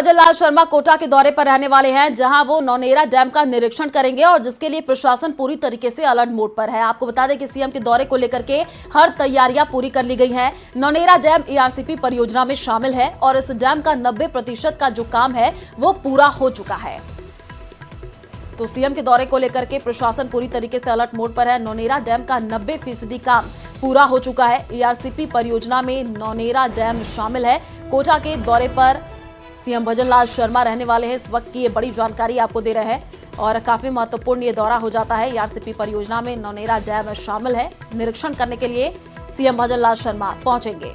भजन लाल शर्मा कोटा के दौरे पर रहने वाले हैं, जहां वो नौनेरा डैम का निरीक्षण करेंगे और जिसके लिए प्रशासन पूरी तरीके से अलर्ट मोड पर है। आपको बता दें कि सीएम के दौरे को लेकर के हर तैयारियां पूरी कर ली गई हैं। नौनेरा डैम ईआरसीपी परियोजना में शामिल है और इस डैम का 90% का जो काम है वो पूरा हो चुका है। तो सीएम के दौरे को लेकर के प्रशासन पूरी तरीके से अलर्ट मोड पर है। नौनेरा डैम का 90% काम पूरा हो चुका है। ईआरसीपी परियोजना में नौनेरा डैम शामिल है। कोटा के दौरे पर सीएम भजन लाल शर्मा रहने वाले हैं। इस वक्त की ये बड़ी जानकारी आपको दे रहे हैं और काफी महत्वपूर्ण ये दौरा हो जाता है। ईआरसीपी परियोजना में नौनेरा डैम शामिल है। निरीक्षण करने के लिए सीएम भजन लाल शर्मा पहुंचेंगे।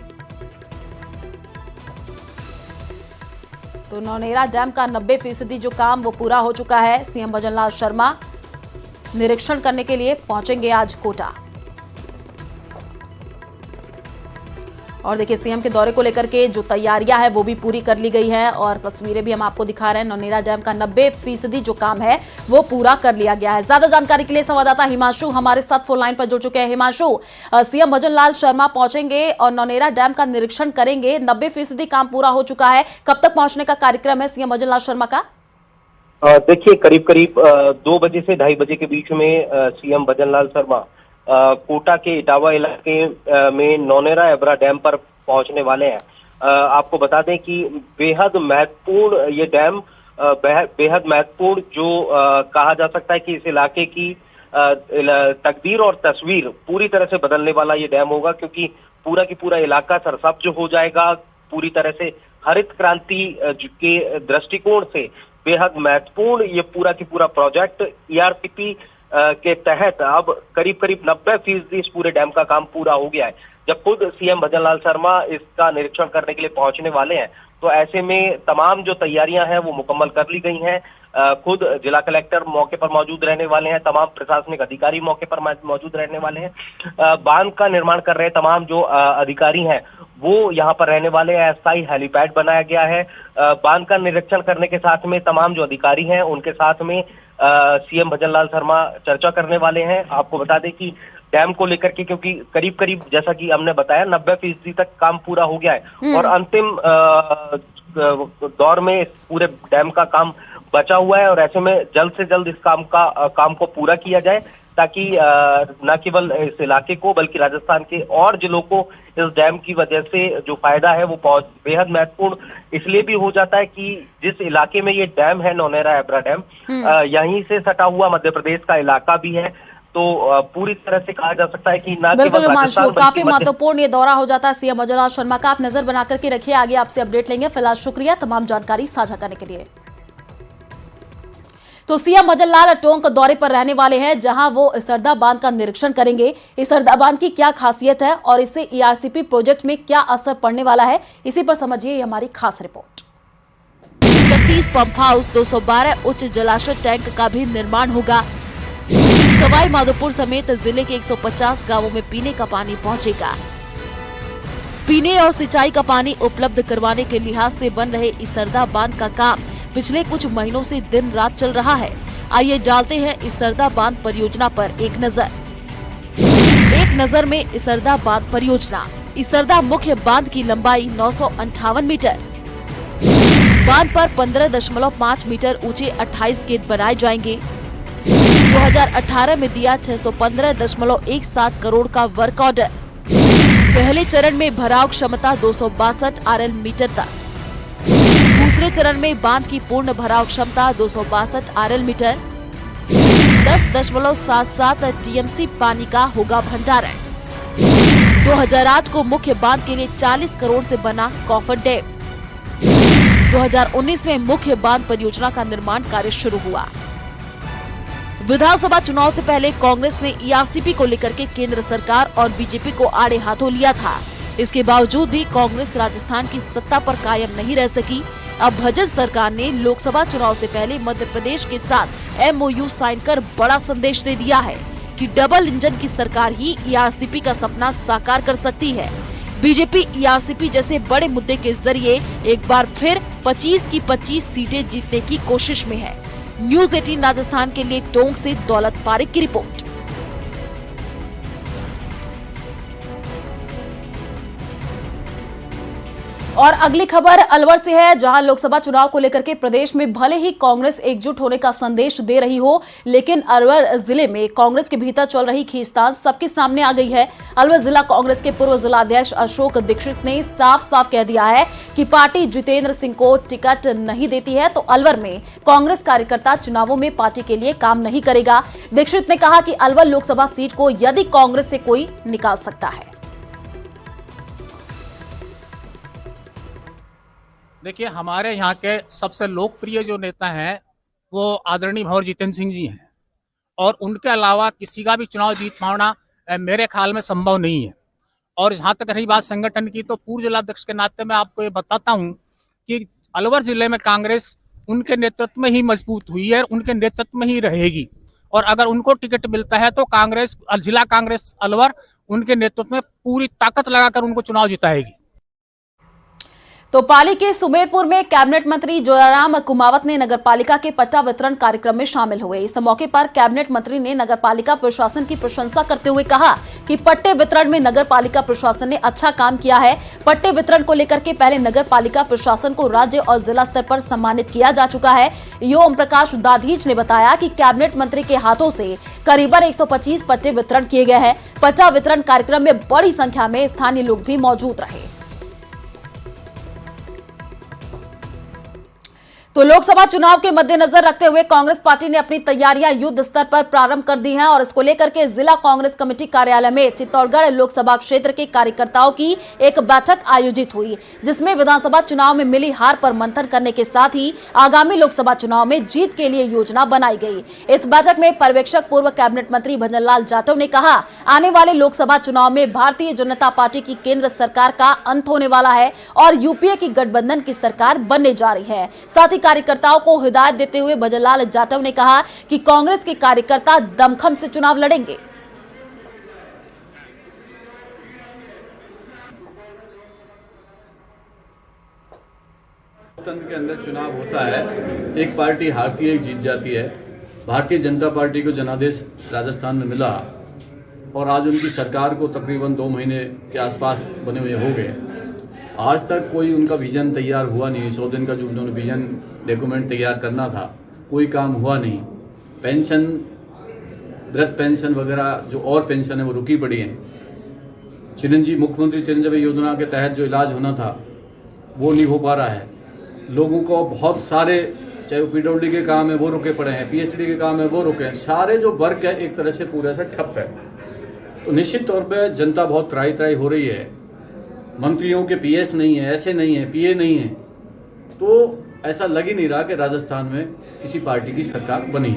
तो नौनेरा डैम का 90% जो काम वो पूरा हो चुका है। सीएम भजन लाल शर्मा निरीक्षण करने के लिए पहुंचेंगे आज कोटा। और देखिए सीएम के दौरे को लेकर के जो तैयारियां हैं वो भी पूरी कर ली गई हैं और तस्वीरें भी हम आपको दिखा रहे हैं। नौनेरा डैम का 90% जो काम है वो पूरा कर लिया गया है। ज्यादा जानकारी के लिए संवाददाता हिमांशु हमारे साथ फोन लाइन पर जुड़ चुके हैं। हिमांशु, सीएम भजन लाल शर्मा पहुंचेंगे और नौनेरा डैम का निरीक्षण करेंगे। 90% काम पूरा हो चुका है। कब तक पहुंचने का कार्यक्रम है सीएम भजन लाल शर्मा का? देखिए करीब करीब 2 बजे से 2:30 बजे के बीच में सीएम भजन लाल शर्मा कोटा के इटावा इलाके में नौनेरा एब्रा डैम पर पहुंचने वाले हैं। आपको बता दें कि बेहद महत्वपूर्ण ये डैम बेहद महत्वपूर्ण जो कहा जा सकता है कि इस इलाके की तकदीर और तस्वीर पूरी तरह से बदलने वाला ये डैम होगा, क्योंकि पूरा की पूरा इलाका सरसब्ज हो जाएगा। पूरी तरह से हरित क्रांति के दृष्टिकोण से बेहद महत्वपूर्ण ये पूरा की पूरा प्रोजेक्ट ईआरसीपी के तहत अब करीब करीब 90% इस पूरे डैम का काम पूरा हो गया है। जब खुद सीएम भजन लाल शर्मा इसका निरीक्षण करने के लिए पहुंचने वाले हैं तो ऐसे में तमाम जो तैयारियां हैं वो मुकम्मल कर ली गई हैं। खुद जिला कलेक्टर मौके पर मौजूद रहने वाले हैं, तमाम प्रशासनिक अधिकारी मौके पर मौजूद रहने वाले हैं। बांध का निर्माण कर रहे तमाम जो अधिकारी हैं वो यहाँ पर रहने वाले हैं। अस्थायी हेलीपैड बनाया गया है। बांध का निरीक्षण करने के साथ में तमाम जो अधिकारी हैं उनके साथ में सीएम भजन लाल शर्मा चर्चा करने वाले हैं। आपको बता दें कि डैम को लेकर के, क्योंकि करीब करीब जैसा कि हमने बताया 90% तक काम पूरा हो गया है और अंतिम दौर में इस पूरे डैम का काम बचा हुआ है और ऐसे में जल्द से जल्द इस काम को पूरा किया जाए, ताकि न केवल इस इलाके को बल्कि राजस्थान के और जिलों को इस डैम की वजह से जो फायदा है वो बहुत बेहद महत्वपूर्ण इसलिए भी हो जाता है कि जिस इलाके में ये डैम है नौनेरा एब्रा डैम, यहीं से सटा हुआ मध्य प्रदेश का इलाका भी है। तो पूरी तरह से कहा जा सकता है कि ना बिल्कुल हिमांशु, काफी महत्वपूर्ण ये दौरा हो जाता है सीएम भजन लाल शर्मा का। आप नजर बना करके रखिए, आगे आपसे अपडेट लेंगे। फिलहाल शुक्रिया तमाम जानकारी साझा करने के लिए। तो सीएम भजन लाल टोंक दौरे पर रहने वाले हैं, जहां वो इसरदा बांध का निरीक्षण करेंगे। इसरदा बांध की क्या खासियत है और इससे ईआरसीपी प्रोजेक्ट में क्या असर पड़ने वाला है, इसी पर समझिए हमारी खास रिपोर्ट। 31 पंप हाउस, 212 उच्च जलाशय टैंक का भी निर्माण होगा। सवाई माधोपुर समेत जिले के 150 गांवों में पीने का पानी पहुंचेगा। पीने और सिंचाई का पानी उपलब्ध करवाने के लिहाज से बन रहे इसरदा बांध का काम पिछले कुछ महीनों से दिन रात चल रहा है। आइए डालते हैं इसरदा बांध परियोजना पर एक नजर में इसरदा बांध परियोजना। इसरदा मुख्य बांध की लंबाई 958 मीटर। बांध पर 15.5 मीटर ऊंचे 28 गेट बनाए जाएंगे। 2018 में दिया 615.17 करोड़ का वर्क ऑर्डर। पहले चरण में भराव क्षमता 262 आरएल मीटर तक। दूसरे चरण में बांध की पूर्ण भराव क्षमता 262 आरएल मीटर। 10.77 टीएमसी पानी का होगा भंडारण। 2008 को मुख्य बांध के लिए 40 करोड़ से बना कॉफर डैम। 2019 में मुख्य बांध परियोजना का निर्माण कार्य शुरू हुआ। विधानसभा चुनाव से पहले कांग्रेस ने ईआरसीपी को लेकर के केंद्र सरकार और बीजेपी को आड़े हाथों लिया था। इसके बावजूद भी कांग्रेस राजस्थान की सत्ता पर कायम नहीं रह सकी। अब भजन सरकार ने लोकसभा चुनाव से पहले मध्य प्रदेश के साथ एमओयू साइन कर बड़ा संदेश दे दिया है कि डबल इंजन की सरकार ही ईआरसीपी का सपना साकार कर सकती है। बीजेपी ईआरसीपी जैसे बड़े मुद्दे के जरिए एक बार फिर 25 की 25 सीटें जीतने की कोशिश में है। न्यूज़ 18 राजस्थान के लिए टोंक से दौलत पारिक की रिपोर्ट। और अगली खबर अलवर से है, जहां लोकसभा चुनाव को लेकर के प्रदेश में भले ही कांग्रेस एकजुट होने का संदेश दे रही हो, लेकिन अलवर जिले में कांग्रेस के भीतर चल रही खींचतान सबके सामने आ गई है। अलवर जिला कांग्रेस के पूर्व जिलाध्यक्ष अशोक दीक्षित ने साफ साफ कह दिया है कि पार्टी जितेंद्र सिंह को टिकट नहीं देती है तो अलवर में कांग्रेस कार्यकर्ता चुनावों में पार्टी के लिए काम नहीं करेगा। दीक्षित ने कहा कि अलवर लोकसभा सीट को यदि कांग्रेस से कोई निकाल सकता है। देखिए, हमारे यहाँ के सबसे लोकप्रिय जो नेता हैं वो आदरणीय भंवर जितेंद्र सिंह जी हैं और उनके अलावा किसी का भी चुनाव जीत पाना मेरे ख्याल में संभव नहीं है। और जहाँ तक रही बात संगठन की, तो पूर्व जिलाध्यक्ष के नाते मैं आपको ये बताता हूँ कि अलवर जिले में कांग्रेस उनके नेतृत्व में ही मजबूत हुई है, उनके नेतृत्व में ही रहेगी। और अगर उनको टिकट मिलता है तो कांग्रेस, जिला कांग्रेस अलवर उनके नेतृत्व में पूरी ताकत लगाकर उनको चुनाव जिताएगी। तो पाली के सुमेरपुर में कैबिनेट मंत्री जोराराम कुमावत ने नगरपालिका के पट्टा वितरण कार्यक्रम में शामिल हुए। इस मौके पर कैबिनेट मंत्री ने नगरपालिका प्रशासन की प्रशंसा करते हुए कहा कि पट्टे वितरण में नगरपालिका प्रशासन ने अच्छा काम किया है। पट्टे वितरण को लेकर के पहले नगरपालिका प्रशासन को राज्य और जिला स्तर पर सम्मानित किया जा चुका है। ओम प्रकाश दाधीच ने बताया कि कैबिनेट मंत्री के हाथों से करीबन 125 पट्टे वितरण किए गए हैं। पट्टा वितरण कार्यक्रम में बड़ी संख्या में स्थानीय लोग भी मौजूद रहे। तो लोकसभा चुनाव के मद्देनजर रखते हुए कांग्रेस पार्टी ने अपनी तैयारियां युद्ध स्तर पर प्रारंभ कर दी हैं और इसको लेकर के जिला कांग्रेस कमेटी कार्यालय में चित्तौड़गढ़ लोकसभा क्षेत्र के कार्यकर्ताओं की एक बैठक आयोजित हुई, जिसमें विधानसभा चुनाव में मिली हार पर मंथन करने के साथ ही आगामी लोकसभा चुनाव में जीत के लिए योजना बनाई गई। इस बैठक में पर्यवेक्षक पूर्व कैबिनेट मंत्री भजन लाल जाटव ने कहा, आने वाले लोकसभा चुनाव में भारतीय जनता पार्टी की केंद्र सरकार का अंत होने वाला है और यूपीए की गठबंधन की सरकार बनने जा रही है। साथ ही कार्यकर्ताओं को हिदायत देते हुए भजनलाल जाटव ने कहा कि कांग्रेस के कार्यकर्ता दमखम से चुनाव लड़ेंगे। लोकतंत्र के अंदर चुनाव होता है, एक पार्टी हारती है, एक जीत जाती है। भारतीय जनता पार्टी को जनादेश राजस्थान में मिला और आज उनकी सरकार को तकरीबन 2 महीने के आसपास बने हुए हो गए। आज तक कोई उनका विजन तैयार हुआ नहीं। 100 दिन का जो उन्होंने विजन डॉक्यूमेंट तैयार करना था, कोई काम हुआ नहीं। पेंशन, वृद्ध पेंशन वगैरह जो और पेंशन है वो रुकी पड़ी हैं। मुख्यमंत्री चिरंजीवी योजना के तहत जो इलाज होना था वो नहीं हो पा रहा है। लोगों को बहुत सारे, चाहे वो PWD के काम है वो रुके पड़े हैं, PhD के काम है वो रुके हैं। सारे जो वर्क है एक तरह से पूरा से ठप है। तो निश्चित तौर पर जनता बहुत त्राही हो रही है। मंत्रियों के PS नहीं है, ऐसे नहीं है, PA नहीं है, तो ऐसा लग ही नहीं रहा कि राजस्थान में किसी पार्टी की सरकार बनी है।